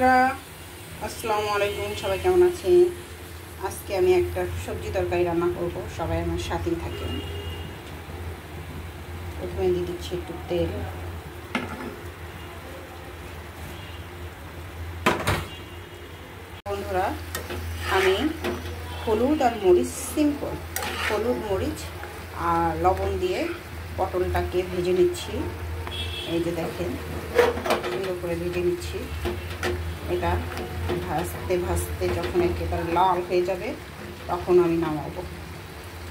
বন্ধুরা আসসালামু আলাইকুম, সবাই কেমন আছেন? আজকে আমি একটা সবজি তরকারি রান্না করব, সবাই আমার সাথেই থাকেন। প্রথমে দিয়ে দিচ্ছি একটু তেল। বন্ধুরা, আমি হলুদ আর মরিচ, সিম্পল হলুদ মরিচ আর লবণ দিয়ে পটলটাকে ভেজে নিচ্ছি। এই যে দেখেন, সুন্দর করে ভেজে নিচ্ছি। এটা ভাজতে ভাজতে যখন একেবারে লাল হয়ে যাবে তখন আমি নামাবো,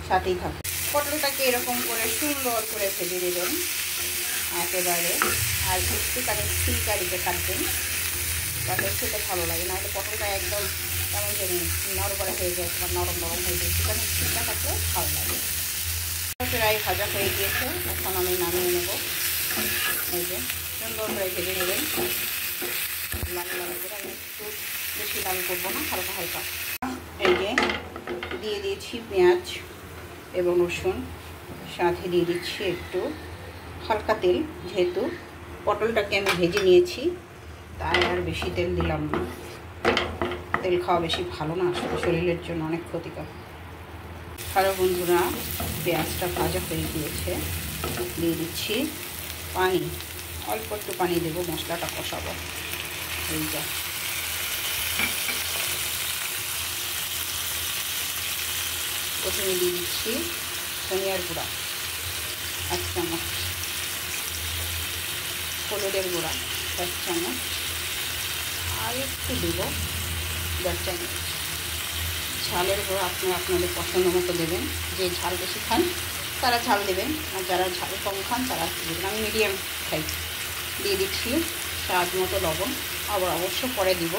সাথেই থাকবো। পটলটাকে এরকম করে সুন্দর করে ভেজে দেবেন একেবারে, আর একটুখানি ছিলকারিতে কাটবেন, তাহলে খেতে ভালো লাগে। নাহলে পটলটা একদম কেমন জানি নরবরে হয়ে যায়, বা নরম নরম হয়ে যায়। একটুখানি ছিলকা থাকলে ভালো লাগে। প্রায় ভাজা হয়ে গিয়েছে, এখন আমি নামিয়ে নেব। এই যে সুন্দর করে ভেজে নেবেন, লাল লাল করে। আমি একটু বেশি লাল করবো না, হালকা হালকা। এই যে দিয়ে দিয়েছি পেঁয়াজ এবং রসুন, সাথে দিয়ে দিচ্ছি একটু হালকা তেল। যেহেতু পটলটাকে আমি ভেজে নিয়েছি তাই আর বেশি তেল দিলাম না। তেল খাওয়া বেশি ভালো না, আসলে শরীরের জন্য অনেক ক্ষতিকর। হ্যালো বন্ধুরা, পেঁয়াজটা ভাজা হয়ে গিয়েছে, দিয়ে দিচ্ছি পানি। অল্প একটু পানি দেবো, মশলাটা কষাবো। এই যা প্রথমে দিয়ে দিচ্ছি ধনিয়ার গুঁড়া 1 চামচ, হলুদের গুঁড়া 1 চামচ, আর একটু দেব 1 চামচ। ঝালের গুঁড়া আপনারা আপনাদের পছন্দ মতো দেবেন। যে ঝাল বেশি খান তারা ঝাল দেবেন, আর যারা ঝাল কম খান তারা দেবেন। আমি মিডিয়াম খাই। দিয়ে দিচ্ছি স্বাদ মতো লবণ, আবার অবশ্য পরে দিব।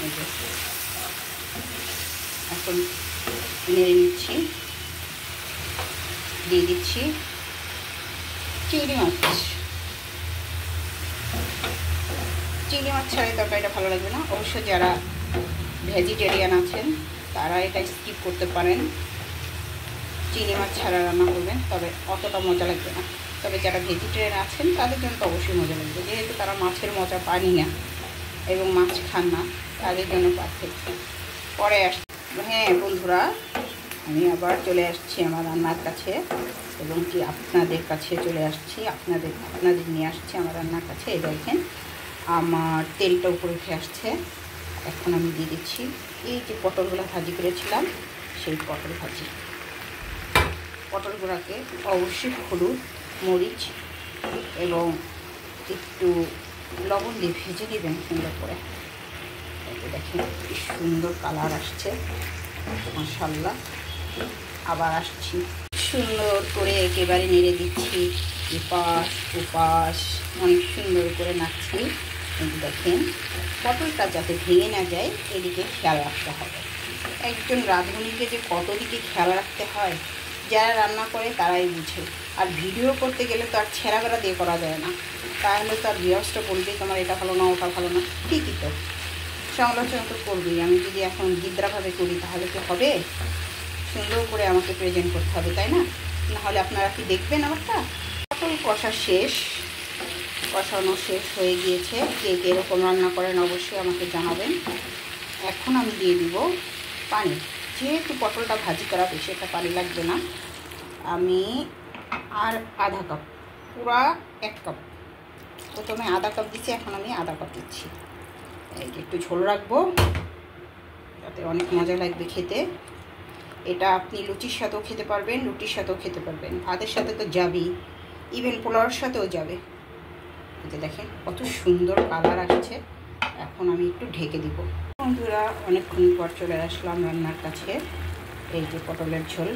এই যে এখন নেড়ে নিচ্ছি। দিয়ে দিচ্ছি চিংড়ি মাছ। চিংড়ি মাছ ছাড়া তরকারিটা ভালো লাগবে না। অবশ্য যারা ভেজিটেরিয়ান আছেন তারা এটা স্কিপ করতে পারেন, চিংড়ি মাছ ছাড়া রান্না করবেন, তবে অতটা মজা লাগবে না। তবে যারা ভেজিটেরিয়ান আছেন তাদের জন্য তো অবশ্যই মজা লাগবে, যেহেতু তারা মাছের মজা পানি না এবং মাছ খান না, তাদের জন্য পারফেক্ট। পরে হ্যাঁ বন্ধুরা, আমি আবার চলে আসছি আমার রান্নার কাছে, এবং কি আপনাদের কাছে চলে আসছি, আপনাদের নিয়ে আসছি আমার রান্নার কাছে। এই দেখেন আমার তেলটা উপরে উঠে আসছে। এখন আমি দিয়ে দিচ্ছি এই যে পটলগুলো ভাজি করেছিলাম, সেই পটলগুলোকে অবশ্যই হলুদ মরিচ এবং একটু লবণ দিয়ে ভেজে দেবেন সুন্দর করে। দেখেন কি সুন্দর কালার আসছে, মাশাআল্লাহ। আবার আসছি, সুন্দর করে একেবারে নেড়ে দিচ্ছি, এপাশ ওপাশ অনেক সুন্দর করে নাড়ছি। দেখেন পটলটা যাতে ভেঙে না যায় এদিকে খেয়াল রাখতে হবে। একজন রাঁধুনিকে যে কত দিকে খেয়াল রাখতে হয় যারা রান্না করে তারাই বুঝে। আর ভিডিও করতে গেলে তো আর ছেঁড়াবেড়া দিয়ে করা যায় না, তাহলে তো আর ভিউয়ার্সটা বলবেই তোমার এটা ভালো না ওটা ভালো না। ঠিকই তো, সমালোচনা তো করবেই। আমি যদি এখন গিদ্রাভাবে করি তাহলে তো হবে, সুন্দর করে আমাকে প্রেজেন্ট করতে হবে, তাই না? নাহলে আপনারা কি দেখবেন আমারটা? পটল কষানো শেষ হয়ে গিয়েছে। কে কীরকম রান্না করেন অবশ্যই আমাকে জানাবেন। এখন আমি দিয়ে দিব পানি। যেহেতু পটলটা ভাজি করা, বেশি একটা পানি লাগবে না। আমি আর আধা কাপ, পুরা 1 কাপ। প্রথমে আধা কাপ দিচ্ছি, এখন আমি আধা কাপ দিচ্ছি। এই যে একটু ঝোল রাখবো, তাতে অনেক মজা লাগবে খেতে। এটা আপনি লুচির সাথেও খেতে পারবেন, রুটির সাথেও খেতে পারবেন, ভাতের সাথে তো যাবেই, ইভেন পোলাওর সাথেও যাবে। এটা দেখেন কত সুন্দর কালার আসছে। এখন আমি একটু ঢেকে দিব। বন্ধুরা, অনেকক্ষণ পর চলে আসলাম রান্নার কাছে। এই যে পটলের ঝোল,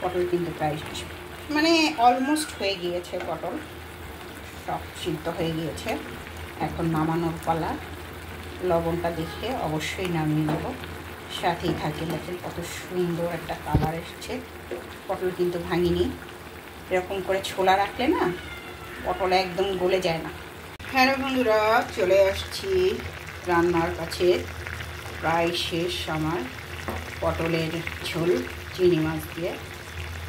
পটল কিন্তু প্রায় মানে অলমোস্ট হয়ে গিয়েছে, পটল সব সিদ্ধ হয়ে গিয়েছে। এখন নামানোর পালা। লবণটা দেখে অবশ্যই নামিয়ে নেব, সাথেই থাকে। দেখেন কত সুন্দর একটা কালার এসছে। পটল কিন্তু ভাঙিনি, এরকম করে ছোলা রাখলে না পটল একদম গলে যায় না। হ্যালো বন্ধুরা, চলে আসছি রান্নার কাছে। প্রায় শেষ আমার পটলের ঝোল চিংড়ি মাছ দিয়ে।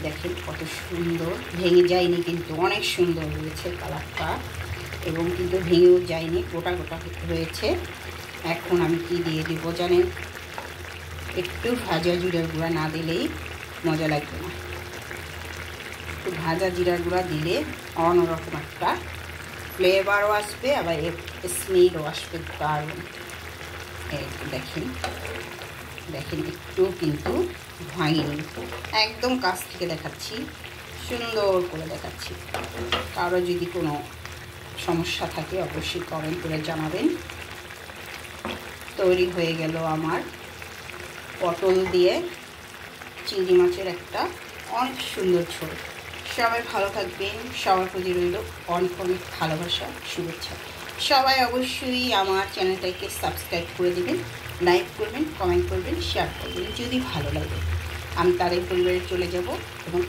দেখেন কত সুন্দর, ভেঙে যায়নি কিন্তু, অনেক সুন্দর হয়েছে কালারটা, এবং কিন্তু ভেঙেও যায়নি, গোটা গোটা রয়েছে। এখন আমি কি দিয়ে দিব জানেন? একটু ভাজা জিরার গুঁড়া না দিলেই মজা লাগবে না। একটু ভাজা জিরার গুঁড়া দিলে অন্যরকম একটা ফ্লেভারও আসবে, আবার স্মেলও আসবে দারুণ। দেখেন দেখেন, একটু কিন্তু ভাঙিনি, একদম কাছ থেকে দেখাচ্ছি, সুন্দর করে দেখাচ্ছি। কারো যদি কোনো সমস্যা থাকে অবশ্যই কমেন্ট করে জানাবেন। তৈরি হয়ে গেল আমার পটল দিয়ে চিংড়ি মাছের একটা অনেক সুন্দর ঝোল। সবাই ভালো থাকবেন, সবার প্রতি রইল অনেক অনেক ভালোবাসা, শুভেচ্ছা। সবাই অবশ্যই আমার চ্যানেলটাকে সাবস্ক্রাইব করে দেবেন, লাইক করবেন, কমেন্ট করবেন, শেয়ার করবেন। যদি ভালো লাগে আমি তাদের পরিবারে চলে যাব এবং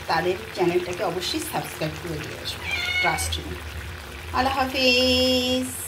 তাদের চ্যানেলটাকে অবশ্যই সাবস্ক্রাইব করে দিয়ে আসবো। Trust me. আল্লাহ হাফেজ।